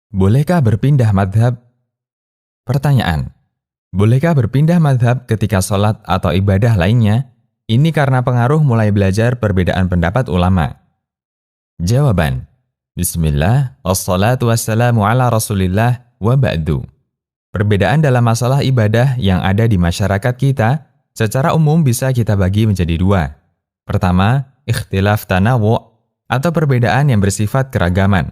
Bolehkah berpindah madhab? Pertanyaan. Bolehkah berpindah madhab ketika sholat atau ibadah lainnya? Ini karena pengaruh mulai belajar perbedaan pendapat ulama. Jawaban. Bismillah, wassalatu wassalamu ala rasulillah wa ba'du. Perbedaan dalam masalah ibadah yang ada di masyarakat kita, secara umum bisa kita bagi menjadi dua. Pertama, ikhtilaf tanawu' atau perbedaan yang bersifat keragaman.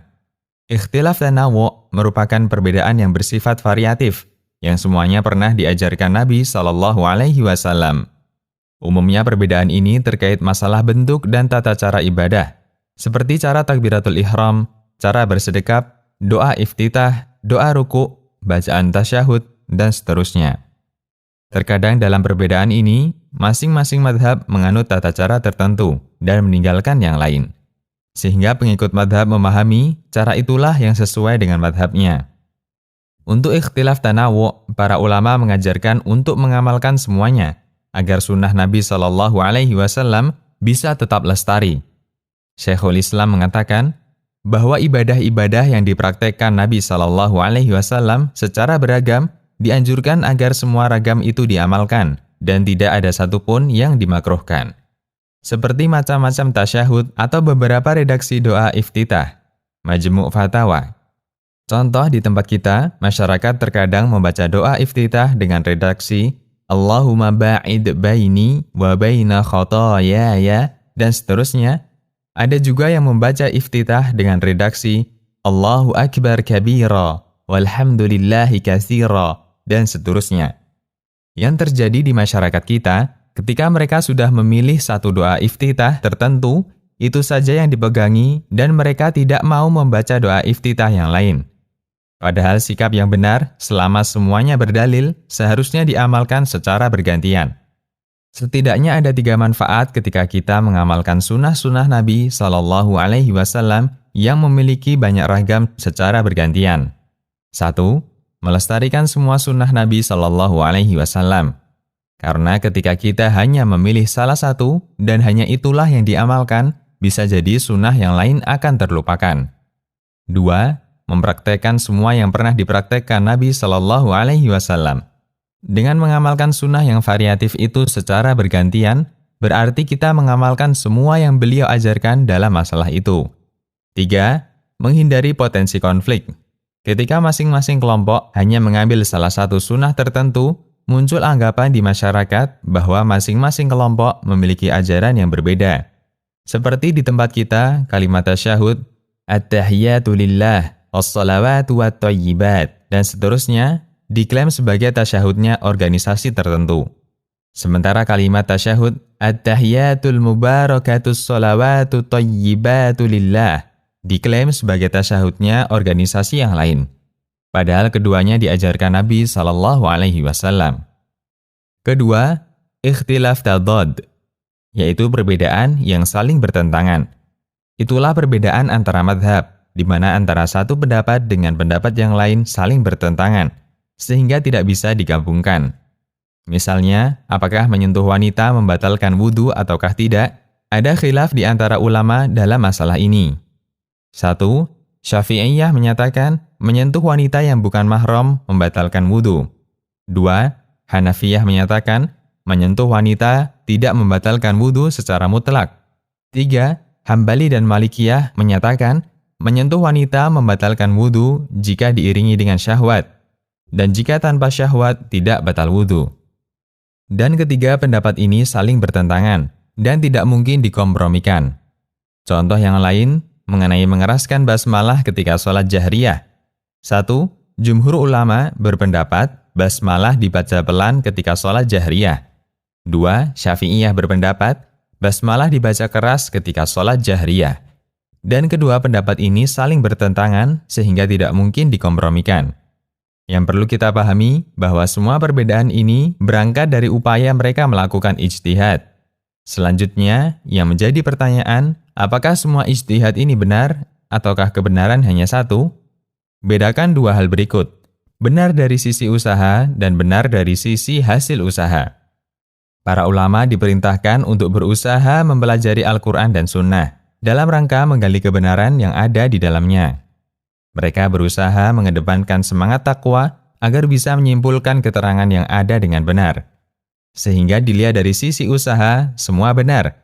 Ikhtilaf tanawu' merupakan perbedaan yang bersifat variatif, yang semuanya pernah diajarkan Nabi SAW. Umumnya perbedaan ini terkait masalah bentuk dan tata cara ibadah, seperti cara takbiratul ihram, cara bersedekap, doa iftitah, doa ruku', bacaan tasyahud, dan seterusnya. Terkadang dalam perbedaan ini, masing-masing madhab menganut tata cara tertentu dan meninggalkan yang lain. Sehingga pengikut madhab memahami cara itulah yang sesuai dengan madhabnya. Untuk ikhtilaf tanawu', para ulama mengajarkan untuk mengamalkan semuanya, agar sunnah Nabi SAW bisa tetap lestari. Syekhul Islam mengatakan bahwa ibadah-ibadah yang dipraktekkan Nabi SAW secara beragam dianjurkan agar semua ragam itu diamalkan dan tidak ada satupun yang dimakruhkan. Seperti macam-macam tasyahud atau beberapa redaksi doa iftitah, Majmu' Fatawa. Contoh di tempat kita, masyarakat terkadang membaca doa iftitah dengan redaksi Allahumma ba'id baini wa baina khotoyaya dan seterusnya. Ada juga yang membaca iftitah dengan redaksi Allahu akbar kabira walhamdulillahi katsira dan seterusnya. Yang terjadi di masyarakat kita, ketika mereka sudah memilih satu doa iftitah tertentu, itu saja yang dipegangi dan mereka tidak mau membaca doa iftitah yang lain. Padahal sikap yang benar, selama semuanya berdalil, seharusnya diamalkan secara bergantian. Setidaknya ada 3 manfaat ketika kita mengamalkan sunnah-sunnah Nabi SAW yang memiliki banyak ragam secara bergantian. 1. Melestarikan semua sunnah Nabi SAW. Karena ketika kita hanya memilih salah satu dan hanya itulah yang diamalkan, bisa jadi sunnah yang lain akan terlupakan. 2. Mempraktekkan semua yang pernah dipraktekkan Nabi SAW. Dengan mengamalkan sunnah yang variatif itu secara bergantian, berarti kita mengamalkan semua yang beliau ajarkan dalam masalah itu. 3. Menghindari potensi konflik. Ketika masing-masing kelompok hanya mengambil salah satu sunnah tertentu, muncul anggapan di masyarakat bahwa masing-masing kelompok memiliki ajaran yang berbeda. Seperti di tempat kita, kalimat tasyahud, at-tahiyatu lillah, was-salawatu wat-thayyibat, dan seterusnya, diklaim sebagai tasyahudnya organisasi tertentu. Sementara kalimat tasyahud, at-tahiyatul mubarakatus salawatu thayyibatu lillah, diklaim sebagai tasyahudnya organisasi yang lain. Padahal keduanya diajarkan Nabi SAW. Kedua, ikhtilaf tadad, yaitu perbedaan yang saling bertentangan. Itulah perbedaan antara madhab, di mana antara satu pendapat dengan pendapat yang lain saling bertentangan, sehingga tidak bisa digabungkan. Misalnya, apakah menyentuh wanita membatalkan wudhu ataukah tidak? Ada khilaf di antara ulama dalam masalah ini. 1. Syafi'iyah menyatakan menyentuh wanita yang bukan mahram membatalkan wudhu. 2. Hanafiyah menyatakan menyentuh wanita tidak membatalkan wudhu secara mutlak. 3. Hambali dan Malikiyah menyatakan menyentuh wanita membatalkan wudhu jika diiringi dengan syahwat, dan jika tanpa syahwat tidak batal wudhu. Dan ketiga pendapat ini saling bertentangan dan tidak mungkin dikompromikan. Contoh yang lain mengenai mengeraskan basmalah ketika sholat jahriyah. 1. Jumhur ulama berpendapat basmalah dibaca pelan ketika sholat jahriyah. 2. Syafi'iyah berpendapat basmalah dibaca keras ketika sholat jahriyah. Dan kedua pendapat ini saling bertentangan sehingga tidak mungkin dikompromikan. Yang perlu kita pahami bahwa semua perbedaan ini berangkat dari upaya mereka melakukan ijtihad. Selanjutnya, yang menjadi pertanyaan, apakah semua ijtihad ini benar, ataukah kebenaran hanya satu? Bedakan dua hal berikut, benar dari sisi usaha dan benar dari sisi hasil usaha. Para ulama diperintahkan untuk berusaha mempelajari Al-Quran dan Sunnah, dalam rangka menggali kebenaran yang ada di dalamnya. Mereka berusaha mengedepankan semangat takwa agar bisa menyimpulkan keterangan yang ada dengan benar. Sehingga dilihat dari sisi usaha, semua benar.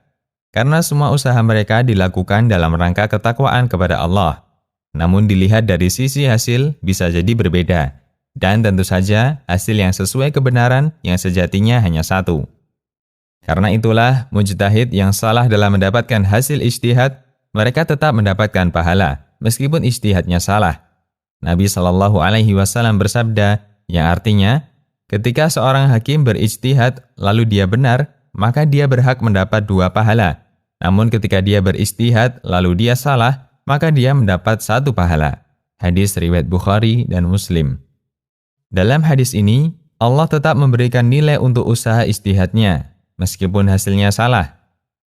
Karena semua usaha mereka dilakukan dalam rangka ketakwaan kepada Allah. Namun dilihat dari sisi hasil bisa jadi berbeda. Dan tentu saja hasil yang sesuai kebenaran yang sejatinya hanya satu. Karena itulah mujtahid yang salah dalam mendapatkan hasil ijtihad, mereka tetap mendapatkan pahala meskipun ijtihadnya salah. Nabi SAW bersabda yang artinya, ketika seorang hakim berijtihad lalu dia benar, maka dia berhak mendapat 2 pahala. Namun ketika dia berijtihad lalu dia salah, maka dia mendapat 1 pahala. Hadis riwayat Bukhari dan Muslim. Dalam hadis ini, Allah tetap memberikan nilai untuk usaha ijtihadnya, meskipun hasilnya salah.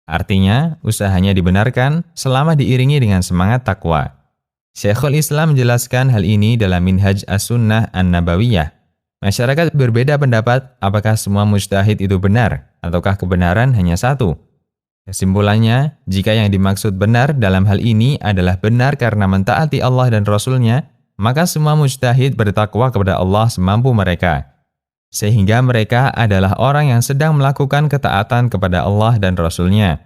Artinya, usahanya dibenarkan selama diiringi dengan semangat takwa. Syekhul Islam menjelaskan hal ini dalam Minhaj As-Sunnah An-Nabawiyah. Masyarakat berbeda pendapat apakah semua mujtahid itu benar, ataukah kebenaran hanya satu. Kesimpulannya, jika yang dimaksud benar dalam hal ini adalah benar karena mentaati Allah dan Rasul-Nya, maka semua mujtahid bertakwa kepada Allah semampu mereka. Sehingga mereka adalah orang yang sedang melakukan ketaatan kepada Allah dan Rasul-Nya.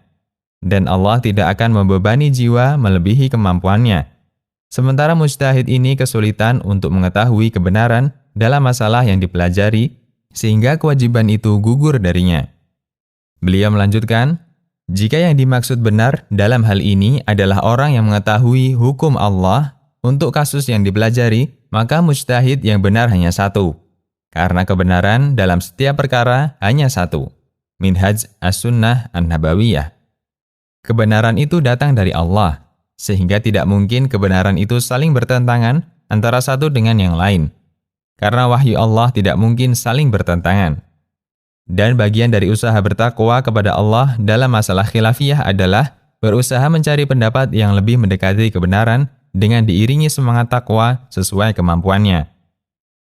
Dan Allah tidak akan membebani jiwa melebihi kemampuannya. Sementara mujtahid ini kesulitan untuk mengetahui kebenaran dalam masalah yang dipelajari, sehingga kewajiban itu gugur darinya. Beliau melanjutkan, jika yang dimaksud benar dalam hal ini adalah orang yang mengetahui hukum Allah untuk kasus yang dipelajari, maka mujtahid yang benar hanya satu. Karena kebenaran dalam setiap perkara hanya satu. Minhaj As-Sunnah An-Nabawiyah. Kebenaran itu datang dari Allah, sehingga tidak mungkin kebenaran itu saling bertentangan antara satu dengan yang lain. Karena wahyu Allah tidak mungkin saling bertentangan. Dan bagian dari usaha bertakwa kepada Allah dalam masalah khilafiyah adalah berusaha mencari pendapat yang lebih mendekati kebenaran dengan diiringi semangat takwa sesuai kemampuannya.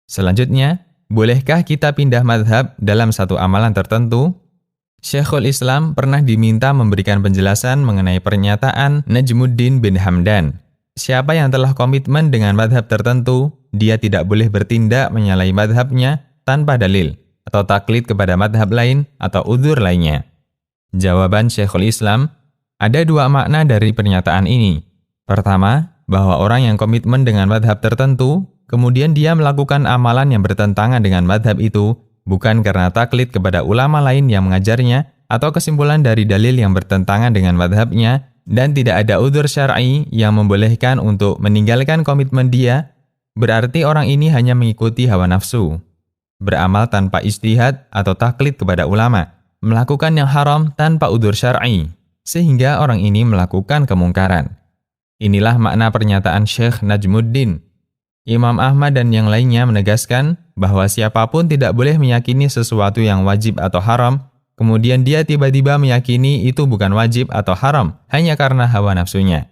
Selanjutnya, bolehkah kita pindah madhab dalam satu amalan tertentu? Syekhul Islam pernah diminta memberikan penjelasan mengenai pernyataan Najmuddin bin Hamdan. Siapa yang telah komitmen dengan madhab tertentu, dia tidak boleh bertindak menyalahi madhabnya tanpa dalil, atau taklid kepada madhab lain atau udzur lainnya. Jawaban Syekhul Islam, ada 2 makna dari pernyataan ini. Pertama, bahwa orang yang komitmen dengan madhab tertentu, kemudian dia melakukan amalan yang bertentangan dengan madhab itu, bukan karena taklid kepada ulama lain yang mengajarnya, atau kesimpulan dari dalil yang bertentangan dengan madhabnya, dan tidak ada udzur syar'i yang membolehkan untuk meninggalkan komitmen dia, berarti orang ini hanya mengikuti hawa nafsu, beramal tanpa ijtihad atau taklid kepada ulama, melakukan yang haram tanpa udzur syar'i, sehingga orang ini melakukan kemungkaran. Inilah makna pernyataan Syekh Najmuddin. Imam Ahmad dan yang lainnya menegaskan bahwa siapapun tidak boleh meyakini sesuatu yang wajib atau haram, kemudian dia tiba-tiba meyakini itu bukan wajib atau haram hanya karena hawa nafsunya.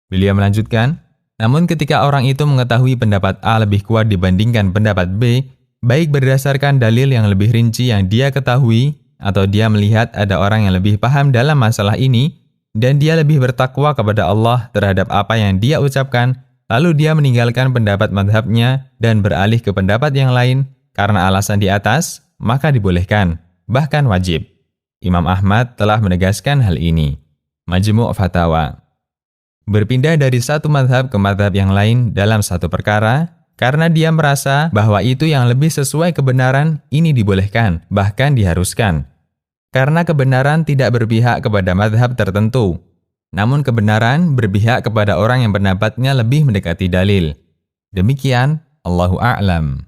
Beliau melanjutkan, namun ketika orang itu mengetahui pendapat A lebih kuat dibandingkan pendapat B, baik berdasarkan dalil yang lebih rinci yang dia ketahui, atau dia melihat ada orang yang lebih paham dalam masalah ini, dan dia lebih bertakwa kepada Allah terhadap apa yang dia ucapkan, lalu dia meninggalkan pendapat madhabnya dan beralih ke pendapat yang lain karena alasan di atas, maka dibolehkan, bahkan wajib. Imam Ahmad telah menegaskan hal ini. Majmu' Fatawa. Berpindah dari satu madhab ke madhab yang lain dalam satu perkara, karena dia merasa bahwa itu yang lebih sesuai kebenaran, ini dibolehkan, bahkan diharuskan. Karena kebenaran tidak berpihak kepada madhab tertentu, namun kebenaran berpihak kepada orang yang pendapatnya lebih mendekati dalil. Demikian, Allahu a'lam.